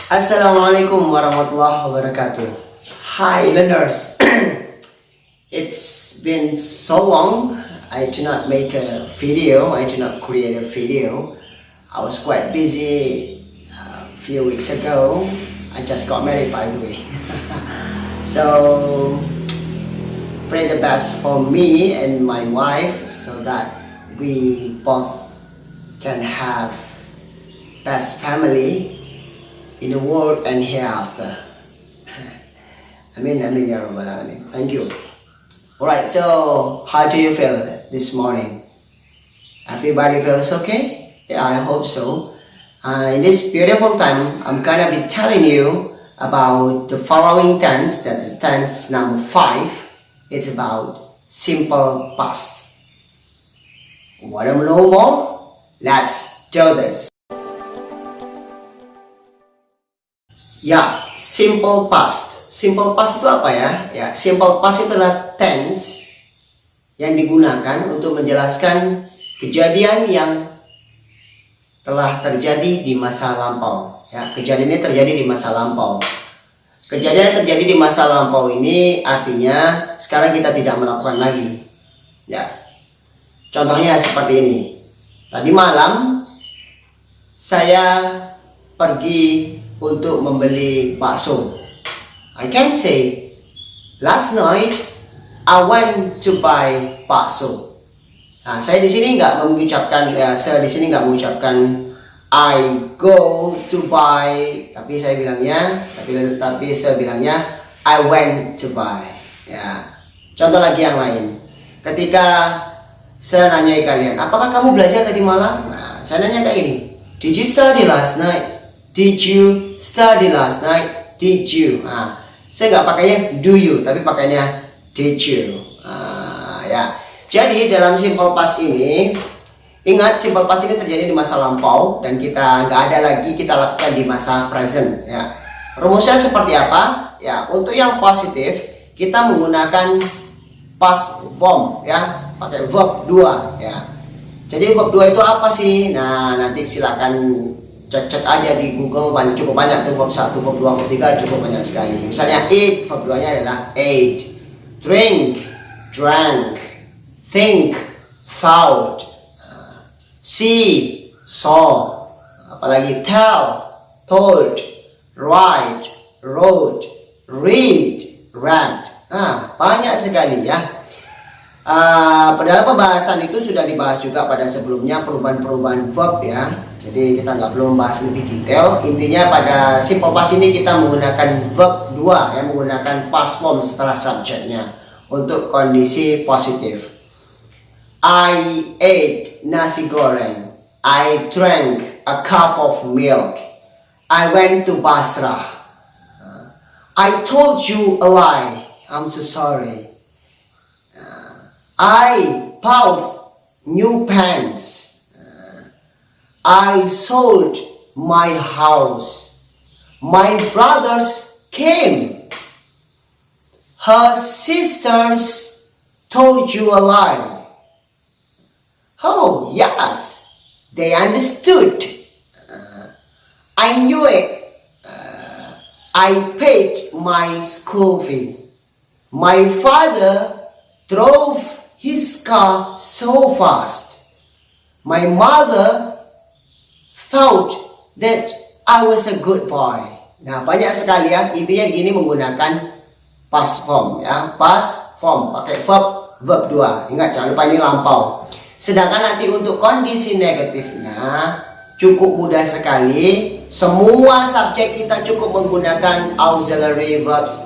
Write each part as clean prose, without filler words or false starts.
Assalamualaikum warahmatullahi wabarakatuh. Hi learners. It's been so long. I do not make a video. I do not create a video. I was quite busy a few weeks ago. I just got married, by the way. So pray the best for me and my wife so that we both can have best family in the world and hereafter. Amin, amin, ya rabbal alamin. Thank you. Alright, so how do you feel this morning? Everybody feels okay? Yeah, I hope so. In this beautiful time, I'm gonna be telling you about the following tense. That's tense number 5. It's about simple past. Wanna know more? Let's do this. Ya, simple past. Simple past itu apa ya? Ya, simple past itu adalah tense yang digunakan untuk menjelaskan kejadian yang telah terjadi di masa lampau. Ya, kejadian ini terjadi di masa lampau. Kejadian yang terjadi di masa lampau ini artinya sekarang kita tidak melakukan lagi. Ya, contohnya seperti ini. Tadi malam saya pergi untuk membeli bakso. I can say last night I went to buy bakso. Nah, saya di sini nggak mengucapkan I go to buy, tapi saya bilangnya I went to buy. Ya. Contoh lagi yang lain. Ketika saya nanyai kalian, apakah kamu belajar tadi malam? Nah, saya nanya kayak gini. Did you study last night? Did you study last night? Did you? Nah, saya nggak pakainya do you, tapi pakainya did you. Ya. Jadi dalam simple past ini, ingat simple past ini terjadi di masa lampau dan kita nggak ada lagi kita lakukan di masa present. Ya. Rumusnya seperti apa? Ya, untuk yang positif kita menggunakan past form, ya, pakai verb 2. Ya. Jadi verb 2 itu apa sih? Nah, nanti silakan cek aja di Google, cukup banyak tuh verb 1, verb 2, verb 3 cukup banyak sekali. Misalnya eat, verb 2 nya adalah ate. Drink, drank. Think, thought. See, saw. Apalagi tell, told. Write, wrote. Read, read. Banyak sekali ya. Padahal pembahasan itu sudah dibahas juga pada sebelumnya, perubahan-perubahan verb ya. Jadi kita nggak perlu membahas lebih detail. Intinya pada simple past ini kita menggunakan verb 2 yang menggunakan past form setelah subjeknya untuk kondisi positif. I ate nasi goreng. I drank a cup of milk. I went to Basra. I told you a lie. I'm so sorry. I bought new pants. I sold my house. My brothers came. Her sisters told you a lie. Oh, yes, they understood. I knew it. I paid my school fee. My father drove his car so fast. My mother thought that I was a good boy. Nah, banyak sekali ya. Intinya gini menggunakan past form ya. Past form pakai verb 2. Ingat, jangan lupa ini lampau. Sedangkan nanti untuk kondisi negatifnya cukup mudah sekali. Semua subjek kita cukup menggunakan auxiliary verbs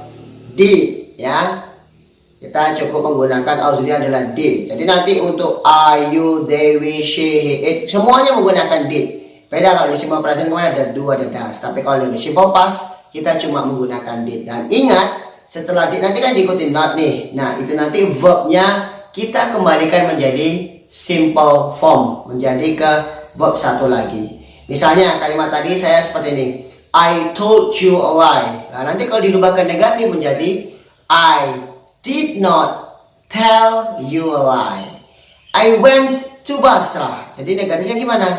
did ya. Kita cukup menggunakan auxiliary adalah did. Jadi nanti untuk are, you, they, we, she, he, it semuanya menggunakan did. Beda kalau di simple present kemarin ada do, ada does. Tapi kalau di simple past kita cuma menggunakan did. Dan ingat setelah did nanti kan diikuti not nih. Nah itu nanti verbnya kita kembalikan menjadi simple form, menjadi ke verb 1 lagi. Misalnya kalimat tadi saya seperti ini, I told you a lie. Nah, nanti kalau dirubah ke negatif menjadi I did not tell you a lie. I went to Basra. Jadi negatifnya gimana?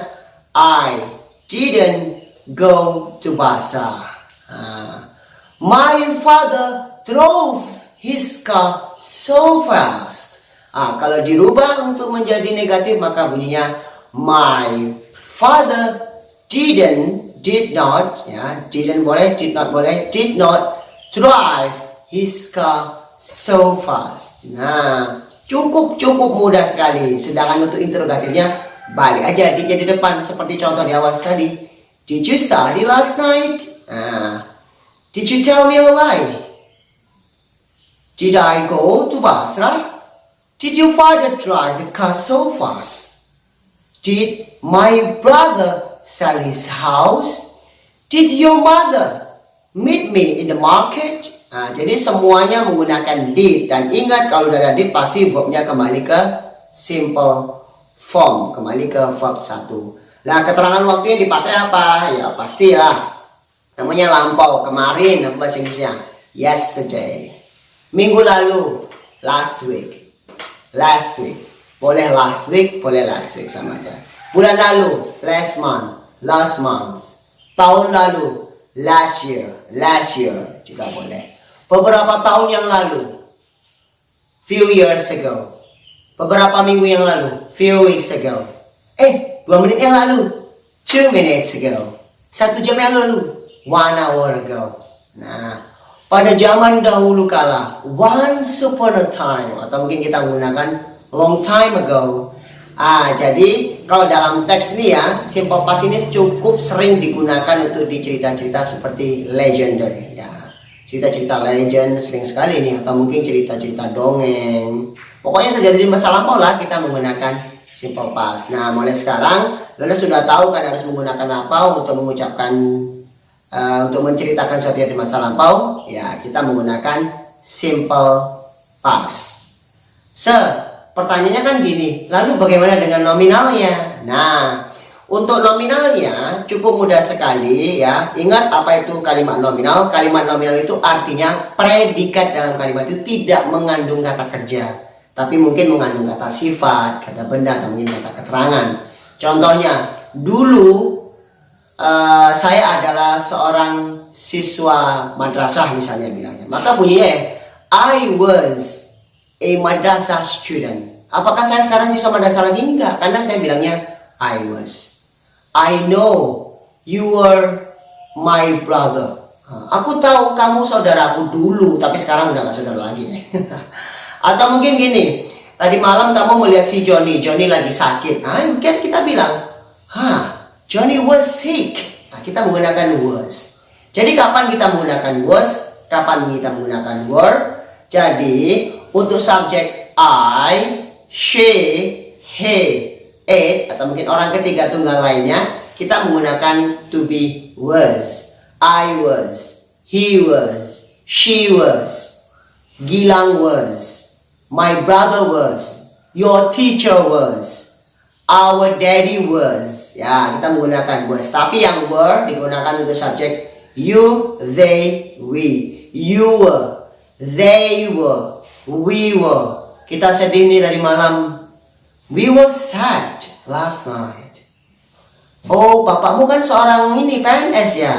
I didn't go to Basra. My father drove his car so fast. Kalau dirubah untuk menjadi negatif maka bunyinya my father did not drive his car so fast. Nah, cukup mudah sekali. Sedangkan untuk interrogatifnya balik aja didnya di depan seperti contoh di awal sekali. Did you study last night? Did you tell me a lie? Did I go to Basra? Did your father drive the car so fast? Did my brother sell his house? Did your mother meet me in the market? Jadi semuanya menggunakan did. Dan ingat kalau udah ada did pasti verbnya kembali ke simple form, kembali ke verb 1. Nah, keterangan waktunya dipakai apa? Ya pastilah namanya lampau, kemarin, apa bahasa Inggrisnya? Yesterday. Minggu lalu, last week. Last week. Boleh last week, boleh last week, sama aja. Bulan lalu, last month. Tahun lalu, last year juga boleh. Beberapa tahun yang lalu, few years ago. Beberapa minggu yang lalu, few weeks ago. 2 menit yang lalu, 2 minutes ago. 1 jam yang lalu, 1 hour ago. Nah, pada zaman dahulu kala, once upon a time, atau mungkin kita menggunakan long time ago. Jadi kalau dalam teks ini ya, simple past ini cukup sering digunakan untuk di cerita-cerita seperti legendary ya. Cerita-cerita legend sering sekali nih, atau mungkin cerita-cerita dongeng. Pokoknya terjadi di masa lampau lah kita menggunakan simple past. Nah, mulai sekarang Anda sudah tahu kan harus menggunakan apa untuk mengucapkan untuk menceritakan sesuatu yang di masa lampau. Ya, kita menggunakan simple past. Pertanyaannya kan gini, lalu bagaimana dengan nominalnya? Nah, untuk nominalnya cukup mudah sekali ya. Ingat apa itu kalimat nominal? Kalimat nominal itu artinya predikat dalam kalimat itu tidak mengandung kata kerja, tapi mungkin mengandung kata sifat, kata benda, atau mungkin kata keterangan. Contohnya, dulu saya adalah seorang siswa madrasah misalnya bilangnya. Maka bunyinya I was a madrasah student. Apakah saya sekarang siswa madrasah lagi? Enggak, karena saya bilangnya I was. I know you were my brother. Aku tahu kamu saudaraku dulu, tapi sekarang udah gak saudara lagi. Atau mungkin gini, tadi malam kamu melihat si Johnny lagi sakit. Kita bilang, Johnny was sick. Kita menggunakan was. Jadi kapan kita menggunakan was? Kapan kita menggunakan were? Jadi untuk subjek I, she, he, it, atau mungkin orang ketiga tunggal lainnya, kita menggunakan to be was. I was, he was, she was, Gilang was, my brother was, your teacher was, our daddy was. Ya, kita menggunakan was. Tapi yang were digunakan untuk subjek you, they, we. You were, they were, we were. Kita sedih nih tadi malam. We were sad last night. Oh, bapakmu kan seorang PNS ya,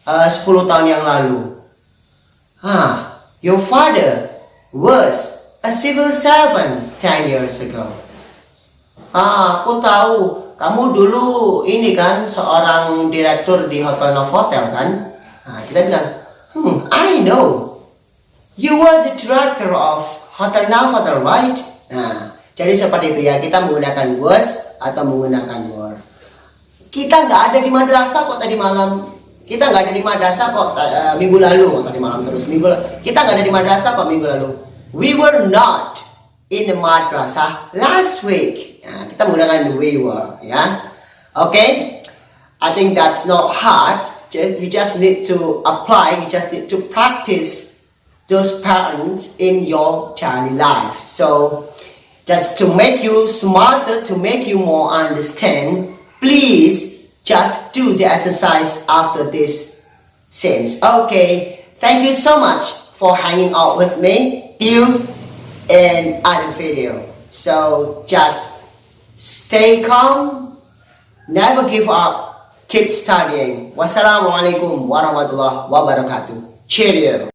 10 tahun yang lalu. Your father was a civil servant 10 years ago. Aku tahu kamu dulu kan seorang direktur di Hotel Novotel kan. Kita bilang, I know you were the director of Hotel Novotel, right? Nah, jadi seperti itu ya, kita menggunakan was atau menggunakan were. Kita nggak ada di madrasah kok tadi malam. Kita nggak ada di madrasah kok minggu lalu. Tadi malam terus minggu lalu. Kita nggak ada di madrasah kok minggu lalu. We were not in the madrasah last week. Nah, kita menggunakan we were ya. Okay? I think that's not hard. You just need to apply. You just need to practice those patterns in your daily life. So, just to make you smarter, to make you more understand, please just do the exercise after this sentence. Okay, thank you so much for hanging out with me. See you in other video. So just stay calm, never give up, keep studying. Wassalamualaikum warahmatullahi wabarakatuh. Cheerio.